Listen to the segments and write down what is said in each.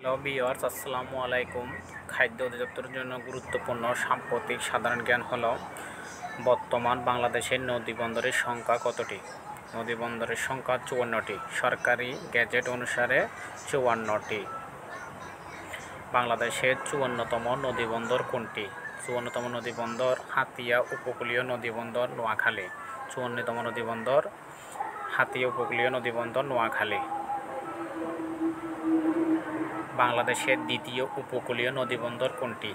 Hello viewers, আসসালামু আলাইকুম। খাদ্য অধিদপ্তরের জন্য গুরুত্বপূর্ণ সাম্প্রতিক সাধারণ জ্ঞান হলো বর্তমান বাংলাদেশের নদীবন্দরের সংখ্যা কতটি? নদীবন্দরের সংখ্যা 54টি। সরকারি গ্যাজেট অনুসারে 54টি। বাংলাদেশের 54তম নদীবন্দর কোনটি? 54তম নদীবন্দর হাতিয়া উপকূলীয় নদীবন্দর নোয়াখালী। 54তম নদীবন্দর হাতিয়া উপকূলীয় নদীবন্দর নোয়াখালী। বাংলাদেশের দ্বিতীয় উপকূলীয় নদীবন্দর কোনটি?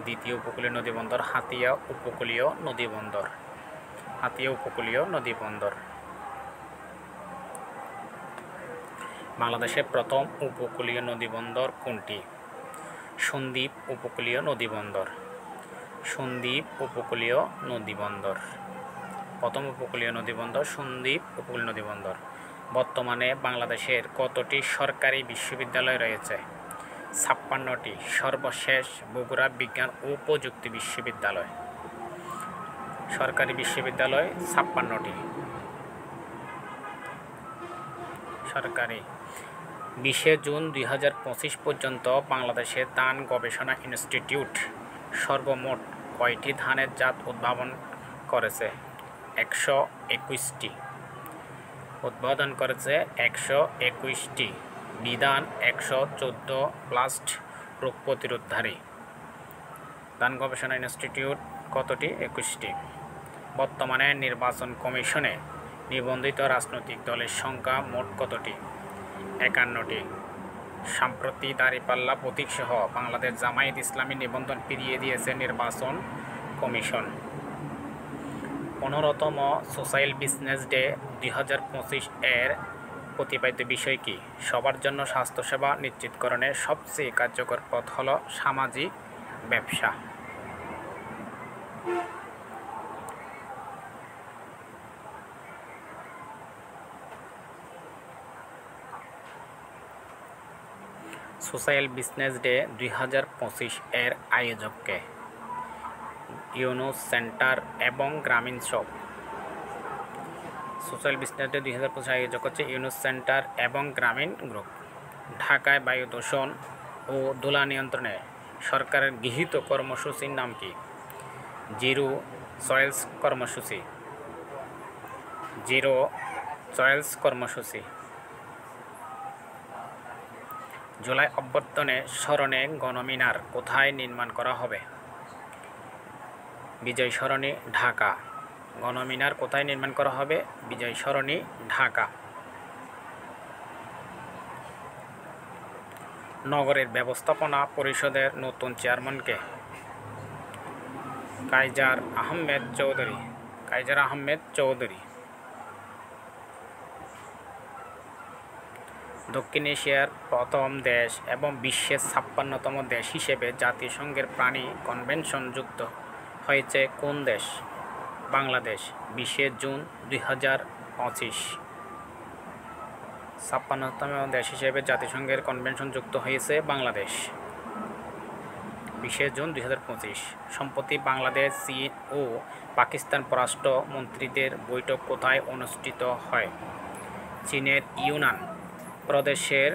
দ্বিতীয় উপকূলীয় নদীবন্দর হাতিয়া উপকূলীয় নদীবন্দর। হাতিয়া উপকূলীয় নদীবন্দর। বাংলাদেশের প্রথম উপকূলীয় নদীবন্দর কোনটি? সন্দ্বীপ উপকূলীয় নদীবন্দর। সন্দ্বীপ উপকূলীয় নদীবন্দর। প্রথম উপকূলীয় নদীবন্দর সন্দ্বীপ উপকূলীয় নদীবন্দর। বর্তমানে বাংলাদেশের কতটি সরকারি বিশ্ববিদ্যালয় রয়েছে? 56টি। সর্বশেষ বগুড়া বিজ্ঞান ও প্রযুক্তি বিশ্ববিদ্যালয়। সরকারি বিশ্ববিদ্যালয় 56টি। সরকারি। 20 জুন 2025 পর্যন্ত বাংলাদেশের ধান গবেষণা ইনস্টিটিউট সর্বমোট কয়টি ধানের জাত উদ্ভাবন করেছে? 121টি। উদ্বোধন করেছে 121টি। বিধান 114 প্লাস্ট রোগ প্রতিরোধধারী। ধান গবেষণা ইনস্টিটিউট কতটি? 21টি। বর্তমানে নির্বাচন কমিশনে নিবন্ধিত রাজনৈতিক দলের সংখ্যা মোট কতটি? 51টি। সম্প্রতি দাঁড়িপাল্লা প্রতীকসহ বাংলাদেশ জামায়াত ইসলামী নিবন্ধন ফিরিয়ে দিয়েছে নির্বাচন কমিশন। 15তম সোশ্যাল বিজনেস ডে 2025 এর প্রতিপাদ্য বিষয় কি? সবার জন্য স্বাস্থ্যসেবা নিশ্চিতকরণের সবচেয়ে কার্যকর পথ হল সামাজিক ব্যবসা। সোশ্যাল বিজনেস ডে 2025 এর আয়োজক কে? ইউনুস সেন্টার এবং গ্রামীণ সব। সোশ্যাল বিজনেস ডে 2025 আয়োজক হচ্ছে ইউনুস সেন্টার এবং গ্রামীণ গ্রুপ। ঢাকায় বায়ু দূষণ ও ধুলা নিয়ন্ত্রণে সরকারের গৃহীত কর্মসূচির নাম কি? জিরো সয়েলস কর্মসূচি। জিরো সয়েলস কর্মসূচি। জুলাই অভ্যর্থনের স্মরণে গণমিনার কোথায় নির্মাণ করা হবে? বিজয় সরণি, ঢাকা। গণমিনার কোথায় নির্মাণ করা হবে? বিজয় সরণি, ঢাকা। নগরের ব্যবস্থাপনা পরিষদের নতুন চেয়ারম্যানকে? কাইজার আহমেদ চৌধুরী। কাইজার আহমেদ চৌধুরী। দক্ষিণ এশিয়ার প্রথম দেশ এবং বিশ্বের 56তম দেশ হিসেবে জাতিসংঘের প্রাণী কনভেনশন যুক্ত হয়েছে কোন দেশ? বাংলাদেশ। 20 জুন 2025। 56তম দেশ হিসেবে জাতিসংঘের কনভেনশন যুক্ত হয়েছে বাংলাদেশ। 20 জুন 2025। সম্প্রতি বাংলাদেশ, চীন ও পাকিস্তান পররাষ্ট্র মন্ত্রীদের বৈঠক কোথায় অনুষ্ঠিত হয়? চীনের ইউনান প্রদেশের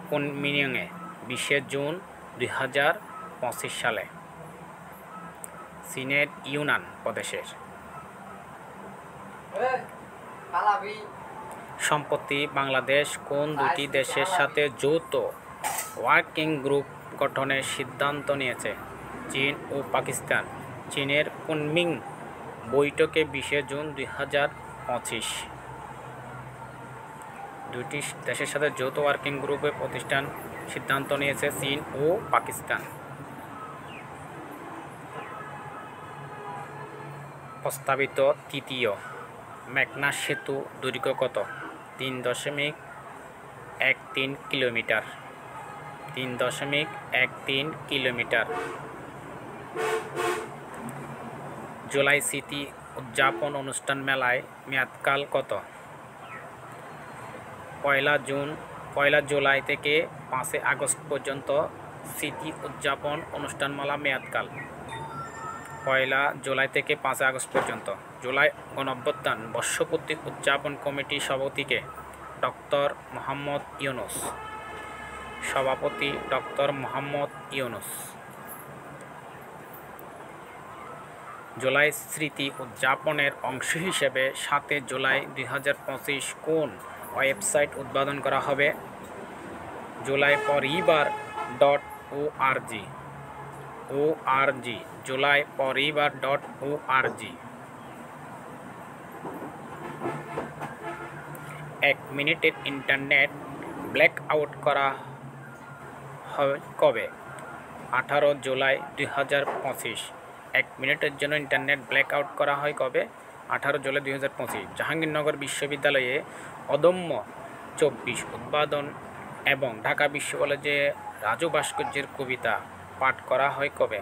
কুনমিংয়ে 20 জুন 2025 সালে। চীনের ইউনান প্রদেশের। সম্প্রতি বাংলাদেশ কোন দুটি দেশের সাথে যৌথ ওয়ার্কিং গ্রুপ গঠনের সিদ্ধান্ত নিয়েছে? চীন ও পাকিস্তান। চীনের কুনমিং বৈঠকে 20 জুন 2025। দুটি দেশের সাথে যৌথ ওয়ার্কিং গ্রুপে প্রতিষ্ঠান সিদ্ধান্ত নিয়েছে চীন ও পাকিস্তান। প্রস্তাবিত তৃতীয় মেঘনা সেতু দৈর্ঘ্য কত? 3.13 কিলোমিটার। 3.13 কিলোমিটার। জুলাই স্মৃতি উদযাপন অনুষ্ঠান মেলায় মেয়াদকাল কত? 1 জুলাই থেকে 5 আগস্ট পর্যন্ত স্মৃতি উদযাপন অনুষ্ঠানমালা মেয়াদকাল। 1 জুলাই থেকে 5 আগস্ট পর্যন্ত। জুলাই গণঅভ্যুত্থান বর্ষপূর্তি উদযাপন কমিটি সভাপতিকে? ডক্টর মোহাম্মদ ইউনুস। সভাপতি ডক্টর মোহাম্মদ ইউনূস। জুলাই স্মৃতি উদযাপনের অংশ হিসেবে 7 জুলাই 2025 কোন ওয়েবসাইট উদ্বোধন করা হবে? julayporibar.org julayporibar.org। 1 মিনিটের ইন্টারনেট ব্ল্যাকআউট করা হয় কবে? 18 জুলাই 2025। 1 মিনিটের জন্য ইন্টারনেট ব্ল্যাকআউট করা হয় কবে? 18 জুলাই 2025। জাহাঙ্গীরনগর বিশ্ববিদ্যালয়ে অদম্য 24 উদ্বোধন এবং ঢাকা বিশ্বকলেজে রাজু ভাস্কর্যের কবিতা পাঠ করা হয় কবে?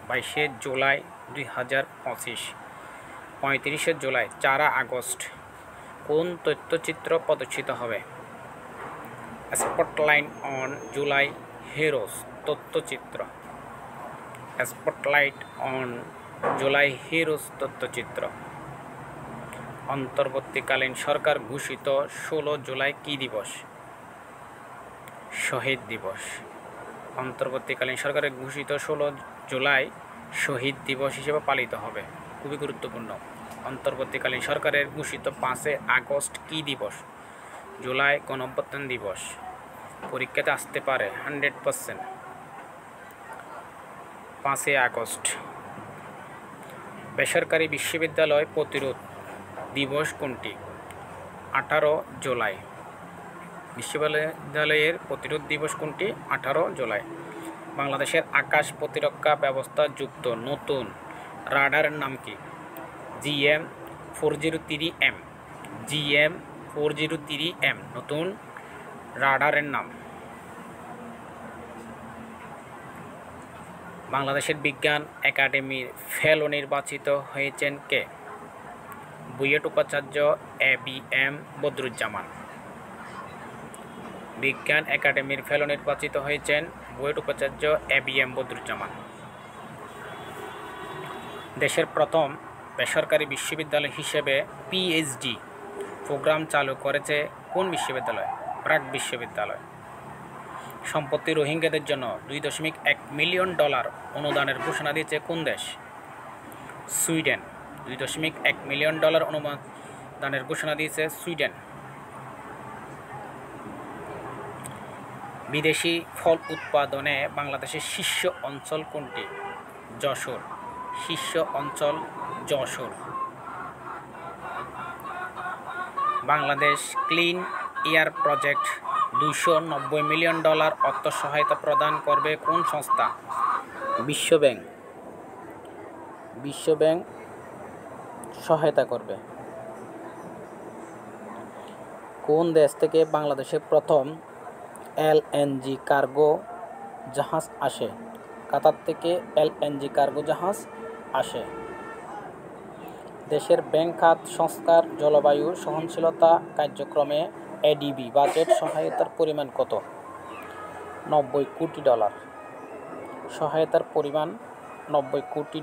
22 জুলাই 2025। 35 জুলাই 4 আগস্ট কোন তথ্যচিত্র প্রদর্শিত হবে? স্পটলাইট অন জুলাই হিরোজ তথ্যচিত্র। স্পটলাইট অন জুলাই হিরোজ তথ্যচিত্র। অন্তর্বর্তীকালীন সরকার ঘোষিত 16 জুলাই কী দিবস? শহীদ দিবস। অন্তর্বর্তীকালীন সরকারের ঘোষিত 16 জুলাই শহীদ দিবস হিসেবে পালিত হবে। খুবই গুরুত্বপূর্ণ। অন্তর্বর্তীকালীন সরকারের ঘোষিত 5 আগস্ট কী দিবস? জুলাই গণঅভ্যুত্থান দিবস। পরীক্ষাতে আসতে পারে 100%। 5 আগস্ট। বেসরকারি বিশ্ববিদ্যালয় প্রতিরোধ দিবস কোনটি? 18 জুলাই। বিশ্ববিদ্যালয়ের প্রতিরোধ দিবস কোনটি? 18 জুলাই। বাংলাদেশের আকাশ প্রতিরক্ষা ব্যবস্থা যুক্ত নতুন রাডারের নাম কি? GM403M। GM403M নতুন রাডারের নাম। বাংলাদেশের বিজ্ঞান একাডেমির ফেলো নির্বাচিত হয়েছেন কে? বুয়েট উপাচার্য ABM বদরুজ্জামান। বিজ্ঞান একাডেমির ফেলো নির্বাচিত হয়েছেন বুয়েট উপাচার্য ABM বদরুজ্জামান। দেশের প্রথম বেসরকারি বিশ্ববিদ্যালয় হিসেবে PhD প্রোগ্রাম চালু করেছে কোন বিশ্ববিদ্যালয়? প্রাক বিশ্ববিদ্যালয়। সম্প্রতি রোহিঙ্গাদের জন্য $2.1 মিলিয়ন অনুদানের ঘোষণা দিয়েছে কোন দেশ? সুইডেন। $2.1 মিলিয়ন অনুদানের ঘোষণা দিয়েছে সুইডেন। বিদেশি ফল উৎপাদনে বাংলাদেশের শীর্ষ অঞ্চল কোনটি? যশোর। শীর্ষ অঞ্চল Jessore. Bangladesh clean air project $290 million অর্থ সহায়তা প্রদান করবে কোন সংস্থা? বিশ্বব্যাংক। বিশ্বব্যাংক সহায়তা করবে। কোন দেশ থেকে বাংলাদেশের প্রথম LNG কার্গো জাহাজ আসে? কাতার থেকে LNG কার্গো জাহাজ আসে। দেশের ব্যাংক খাত সংস্কার জলবায়ু সহনশীলতা কার্যক্রমে ADB বাজেট সহায়তার পরিমাণ কত? $90 কোটি। সহায়তার পরিমাণ $90 কোটি।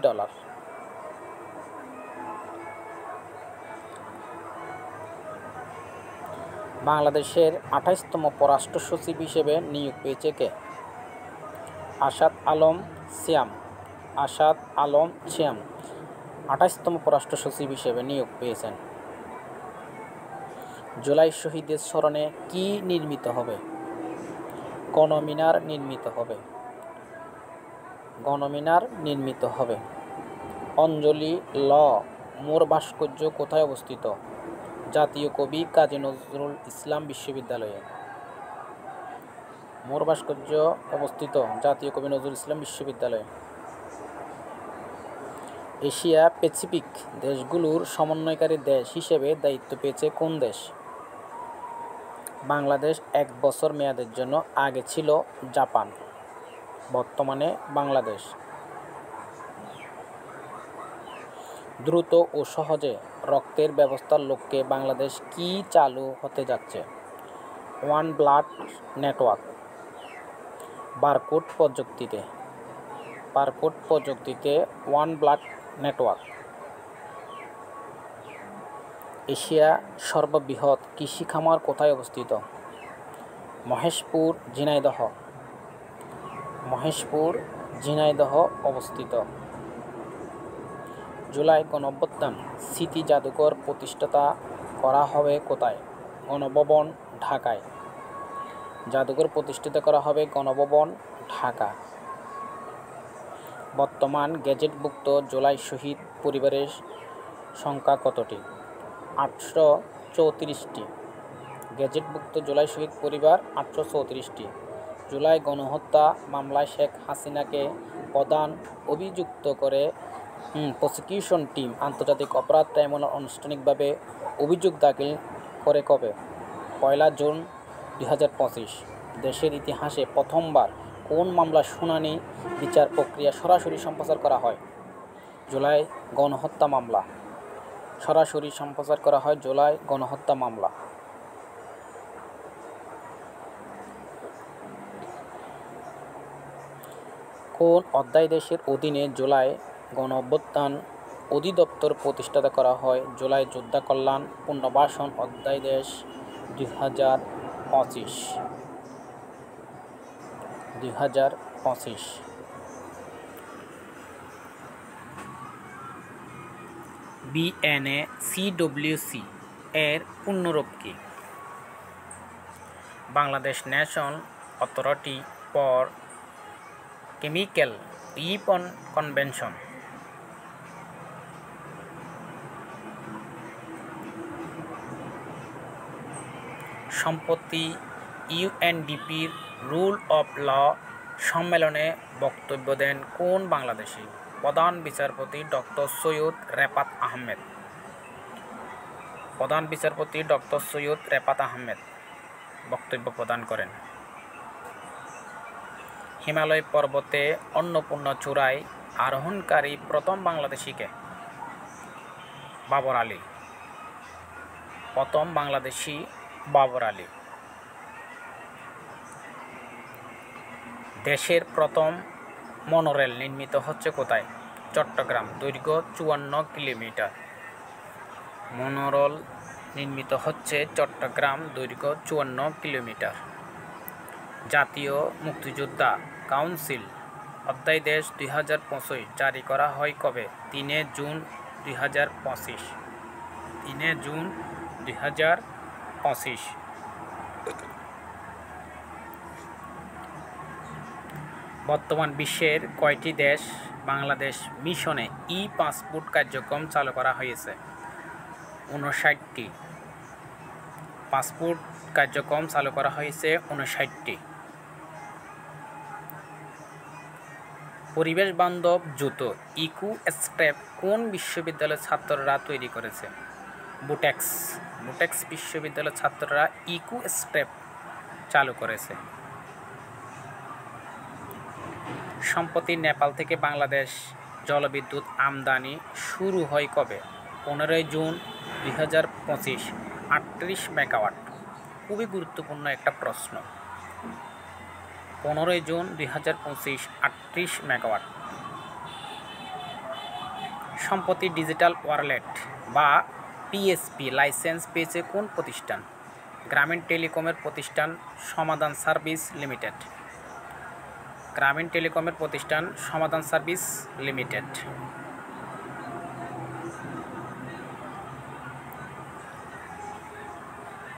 বাংলাদেশের 28তম পররাষ্ট্র সচিব হিসেবে নিয়োগ পেয়েছে কে? আসাদ আলম সিয়াম। আসাদ আলম সিয়াম 28তম পররাষ্ট্র সচিব হিসেবে নিয়োগ পেয়েছেন। জুলাই শহীদদের স্মরণে কি নির্মিত হবে? গণমিনার নির্মিত হবে। গণমিনার নির্মিত হবে। অঞ্জলি ল মোর ভাস্কর্য কোথায় অবস্থিত? জাতীয় কবি কাজী নজরুল ইসলাম বিশ্ববিদ্যালয়ে। মোর ভাস্কর্য অবস্থিত জাতীয় কবি নজরুল ইসলাম বিশ্ববিদ্যালয়ে। এশিয়া প্যাসিফিক দেশগুলোর সমন্বয়কারী দেশ হিসেবে দায়িত্ব পেয়েছে কোন দেশ? বাংলাদেশ 1 বছর মেয়াদের জন্য আগে ছিল জাপান, বর্তমানে বাংলাদেশ। দ্রুত ও সহজে রক্তের ব্যবস্থার লক্ষ্যে বাংলাদেশ কি চালু হতে যাচ্ছে? One blood network. বারকোড প্রযুক্তিতে ওয়ান ব্লাড নেটওয়ার্ক। এশিয়া সর্ববৃহৎ কৃষি খামার কোথায় অবস্থিত? মহেশপুর ঝিনাইদহ। মহেশপুর ঝিনাইদহ অবস্থিত। জুলাই গণঅভ্যুত্থান স্মৃতি জাদুঘর প্রতিষ্ঠাতা করা হবে কোথায়? গণভবন, ঢাকায়। জাদুঘর প্রতিষ্ঠিত করা হবে গণভবন, ঢাকা। বর্তমান গেজেটভুক্ত জুলাই শহীদ পরিবারের সংখ্যা কতটি? 834টি। গেজেটভুক্ত জুলাই শহীদ পরিবার 834টি। জুলাই গণহত্যা মামলায় শেখ হাসিনাকে প্রধান অভিযুক্ত করে প্রসিকিউশন টিম আন্তর্জাতিক অপরাধ ট্রাইব্যুনাল আনুষ্ঠানিকভাবে অভিযোগ দাখিল করে কবে? 1 জুন 2025। দেশের ইতিহাসে প্রথমবার কোন মামলার শুনানি বিচার প্রক্রিয়া সরাসরি সম্প্রচার করা হয়? জুলাই গণহত্যা মামলা। সরাসরি সম্প্রচার করা হয় জুলাই গণহত্যা মামলা। কোন অধ্যাদেশের অধীনে জুলাই গণঅভ্যুত্থান অধিদপ্তর প্রতিষ্ঠাতা করা হয়? জুলাই যোদ্ধা কল্যাণ পুনর্বাসন অধ্যাদেশ 2025। BNACWC এর পূর্ণরূপ কি? Bangladesh national authority for chemical weapon convention. সম্প্রতি ইউএনডিপির রুল অফ ল সম্মেলনে বক্তব্য দেন কোন বাংলাদেশি? প্রধান বিচারপতি ডক্টর সৈয়দ রেফাত আহমেদ। প্রধান বিচারপতি ডক্টর সৈয়দ রেফাত আহমেদ বক্তব্য প্রদান করেন। হিমালয় পর্বতে অন্নপূর্ণা চূড়ায় আরোহণকারী প্রথম বাংলাদেশিকে? বাবর আলী। প্রথম বাংলাদেশি বাবর আলী। দেশের প্রথম মনোরেল নির্মিত হচ্ছে কোথায়? চট্টগ্রাম। দৈর্ঘ্য 54 কিলোমিটার। মনোরেল নির্মিত হচ্ছে চট্টগ্রাম, দৈর্ঘ্য 54 কিলোমিটার। জাতীয় মুক্তিযোদ্ধা কাউন্সিল অধ্যাদেশ 2025 জারি করা হয় কবে? 3 জুন 2025। 3 জুন 2025। বর্তমান বিশ্বের কয়টি দেশ বাংলাদেশ মিশনে ই-পাসপোর্ট কার্যক্রম চালু করা হয়েছে? 59টি। পাসপোর্ট কার্যক্রম চালু করা হয়েছে 59টি। পরিবেশ বান্ধব জুতো ইকো স্ট্র্যাপ কোন বিশ্ববিদ্যালয়ের ছাত্ররা তৈরি করেছে? বুটেক্স। বুটেক্স বিশ্ববিদ্যালয়ের ছাত্ররা ইকো স্ট্র্যাপ চালু করেছে। সম্প্রতি নেপাল থেকে বাংলাদেশ জলবিদ্যুৎ আমদানি শুরু হয় কবে? 15 জুন 2025। 38 মেগাওয়াট। খুবই গুরুত্বপূর্ণ একটা প্রশ্ন। 15 জুন 2025। 38 মেগাওয়াট। সম্প্রতি ডিজিটাল ওয়ালেট বা পিএসপি লাইসেন্স পেয়েছে কোন প্রতিষ্ঠান? গ্রামীণ টেলিকমের প্রতিষ্ঠান সমাধান সার্ভিস লিমিটেড। গ্রামীণ টেলিকমের প্রতিষ্ঠান সমাধান সার্ভিস লিমিটেড।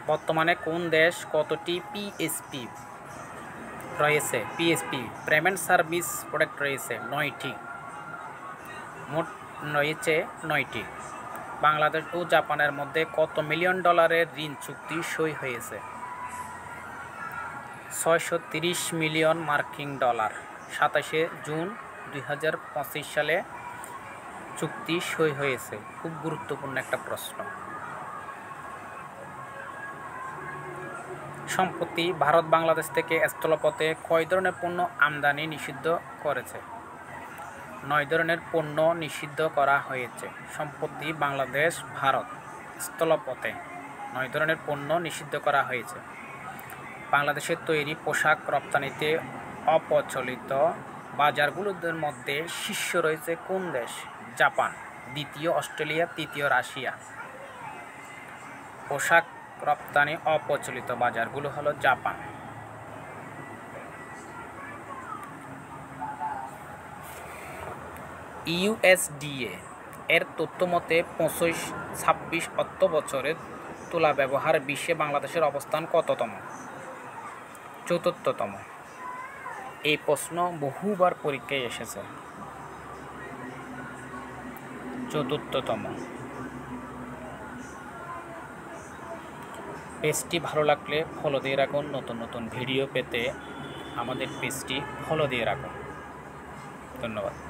বর্তমানে কোন দেশ কতটি পিএসপি রয়েছে? পিএসপি পেমেন্ট সার্ভিস প্রোডাক্ট রয়েছে 9টি। মোট রয়েছে 9টি। বাংলাদেশ ও জাপানের মধ্যে কত মিলিয়ন ডলারের ঋণ চুক্তি সই হয়েছে? 630 মিলিয়ন মার্কিন ডলার। 27 জুন 2025 সালে চুক্তি সই হয়েছে। খুব গুরুত্বপূর্ণ একটা প্রশ্ন। সম্প্রতি ভারত বাংলাদেশ থেকে স্থলপথে কয় ধরনের পণ্য আমদানি নিষিদ্ধ করেছে? 9 ধরনের পণ্য নিষিদ্ধ করা হয়েছে। সম্প্রতি বাংলাদেশ ভারত স্থলপথে 9 ধরনের পণ্য নিষিদ্ধ করা হয়েছে। বাংলাদেশের তৈরি পোশাক রপ্তানিতে অপ্রচলিত বাজারগুলোর মধ্যে শীর্ষে রয়েছে কোন দেশ? জাপান, দ্বিতীয় অস্ট্রেলিয়া, তৃতীয় রাশিয়া। পোশাক রপ্তানি অপ্রচলিত বাজারগুলো হলো জাপান। ইউএসডিএ এর তথ্য মতে 25-26 অর্থ বছরে তুলা ব্যবহার বিশ্বে বাংলাদেশের অবস্থান কততম? চতুর্থতম। এই প্রশ্ন বহুবার পরীক্ষায় এসেছে। চতুর্থতম। পেজটি ভালো লাগলে ফলো দিয়ে রাখুন। নতুন নতুন ভিডিও পেতে আমাদের পেজটি ফলো দিয়ে রাখুন। ধন্যবাদ।